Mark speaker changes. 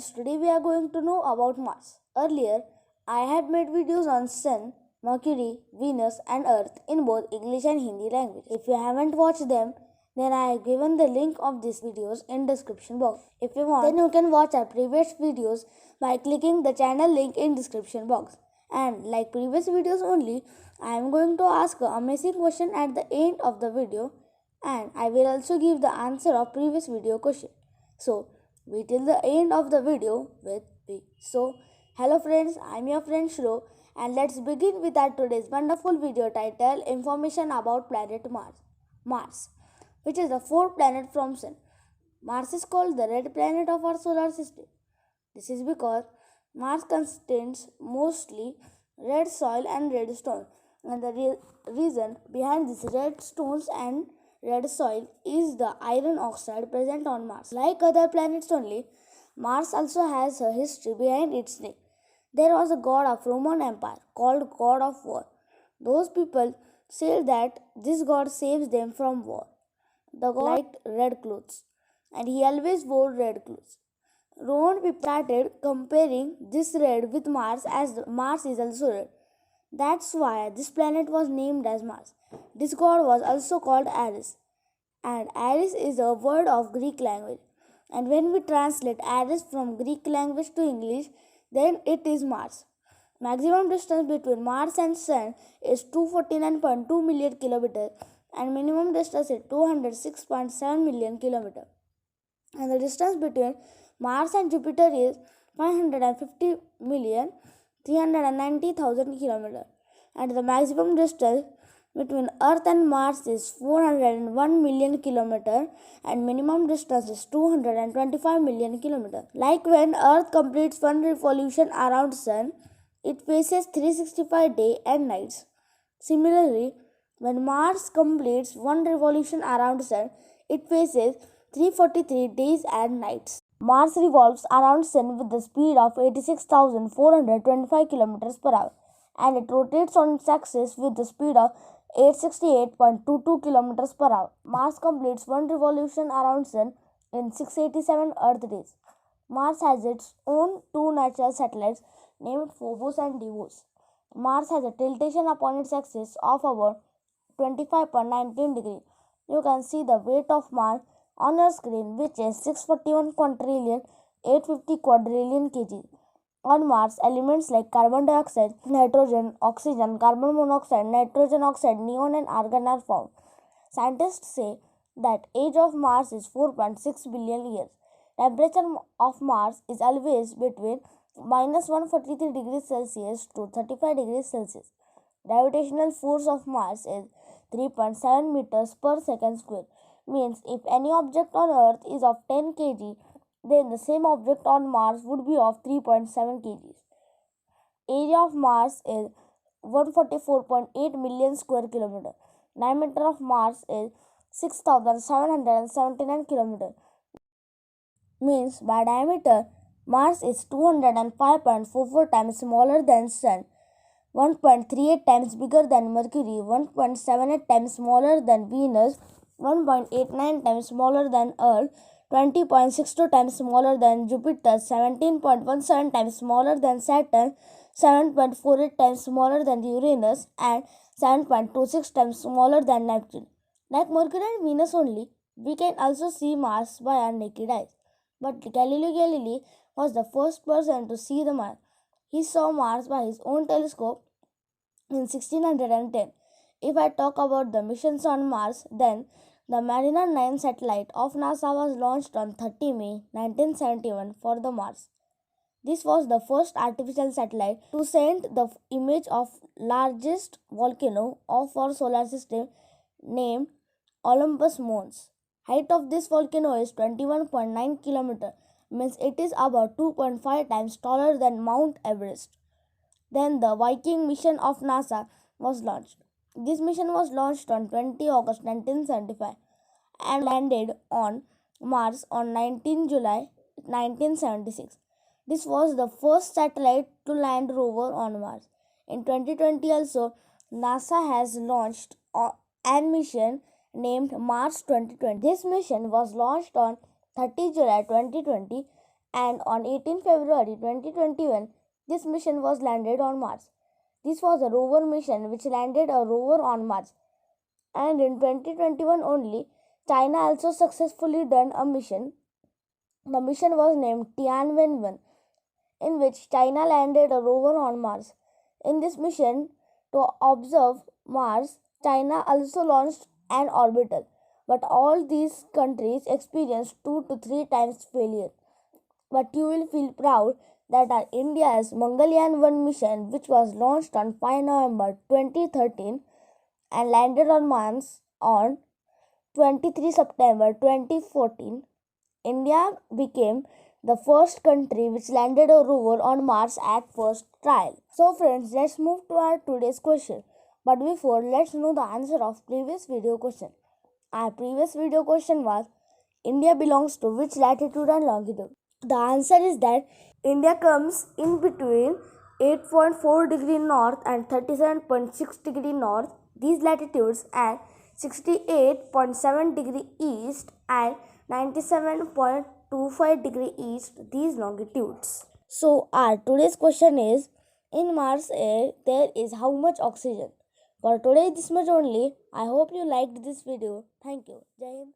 Speaker 1: friends, today we are going to know about Mars. Earlier, I had made videos on Sun, Mercury, Venus and Earth in both English and Hindi language. If you haven't watched them, then I have given the link of these videos in description box. If you want, then you can watch our previous videos by clicking the channel link in description box. And like previous videos only, I am going to ask an amazing question at the end of the video, and I will also give the answer of previous video question. So wait till the end of the video with me. So hello friends, I am your friend Shlok, and let's begin with our today's wonderful video titled Information about Planet Mars. Mars, which is the fourth planet from Sun. Mars is called the red planet of our solar system. This is because Mars contains mostly red soil and red stone, and the reason behind these red stones and red soil is the iron oxide present on Mars. Like other planets only, Mars also has a history behind its name. There was a god of Roman Empire called God of War. Those people say that this god saves them from war. The god liked red clothes, and he always wore red clothes. Roman people started comparing this red with Mars, as Mars is also red. That's why this planet was named as Mars. This god was also called Ares, and Ares is a word of Greek language. And when we translate Ares from Greek language to English, then it is Mars. Maximum distance between Mars and Sun is 249.2 million kilometers, and minimum distance is 206.7 million kilometers. And the distance between Mars and Jupiter is 550,390,000 kilometers. And the maximum distance between Earth and Mars is 401 million kilometers, and minimum distance is 225 million kilometers. Like when Earth completes one revolution around Sun, it faces 365 days and nights. Similarly, when Mars completes one revolution around Sun, it faces 343 days and nights. Mars revolves around Sun with the speed of 86,425 km per hour, and it rotates on its axis with the speed of 868.22 km per hour. Mars completes one revolution around Sun in 687 Earth days. Mars has its own two natural satellites named Phobos and Deimos. Mars has a tiltation upon its axis of about 25.19 degrees. You can see the weight of Mars on your screen, which is 641 quadrillion 850 quadrillion kg. On Mars, elements like carbon dioxide, nitrogen, oxygen, carbon monoxide, nitrogen oxide, neon and argon are found. Scientists say that age of Mars is 4.6 billion years. Temperature of Mars is always between minus 143 degrees Celsius to 35 degrees Celsius. Gravitational force of Mars is 3.7 meters per second square. Means if any object on Earth is of 10 kg, then the same object on Mars would be of 3.7 kg. Area of Mars is 144.8 million square kilometer. Diameter of Mars is 6,779 kilometer. Means by diameter, Mars is 205.44 times smaller than Sun, 1.38 times bigger than Mercury, 1.78 times smaller than Venus, 1.89 times smaller than Earth, 20.62 times smaller than Jupiter, 17.17 times smaller than Saturn, 7.48 times smaller than Uranus, and 7.26 times smaller than Neptune. Like Mercury and Venus only, we can also see Mars by our naked eyes. But Galileo Galilei was the first person to see the Mars. He saw Mars by his own telescope in 1610. If I talk about the missions on Mars, then the Mariner 9 satellite of NASA was launched on 30 May 1971 for the Mars. This was the first artificial satellite to send the image of largest volcano of our solar system named Olympus Mons. Height of this volcano is 21.9 km, means it is about 2.5 times taller than Mount Everest. Then the Viking mission of NASA was launched. This mission was launched on 20 August 1975 and landed on Mars on 19 July 1976. This was the first satellite to land rover on Mars. In 2020 also, NASA has launched an mission named Mars 2020. This mission was launched on 30 July 2020 and on 18 February 2021, this mission was landed on Mars. This was a rover mission which landed a rover on Mars. And in 2021 only, China also successfully done a mission. The mission was named Tianwen-1, in which China landed a rover on Mars. In this mission, to observe Mars, China also launched an orbital, but all these countries experienced 2 to 3 times failure. But you will feel proud that our India's Mangalyaan-1 mission, which was launched on 5 November 2013 and landed on Mars on 23 September 2014, India became the first country which landed a rover on Mars at first trial. So friends, let's move to our today's question. But before, let's know the answer of previous video question. Our previous video question was, India belongs to which latitude and longitude? The answer is that India comes in between 8.4 degree north and 37.6 degree north, these latitudes, and 68.7 degree east and 97.25 degree east, these longitudes. So our today's question is, in Mars air there is how much oxygen? For today this much only. I hope you liked this video. Thank you. Jai Hind.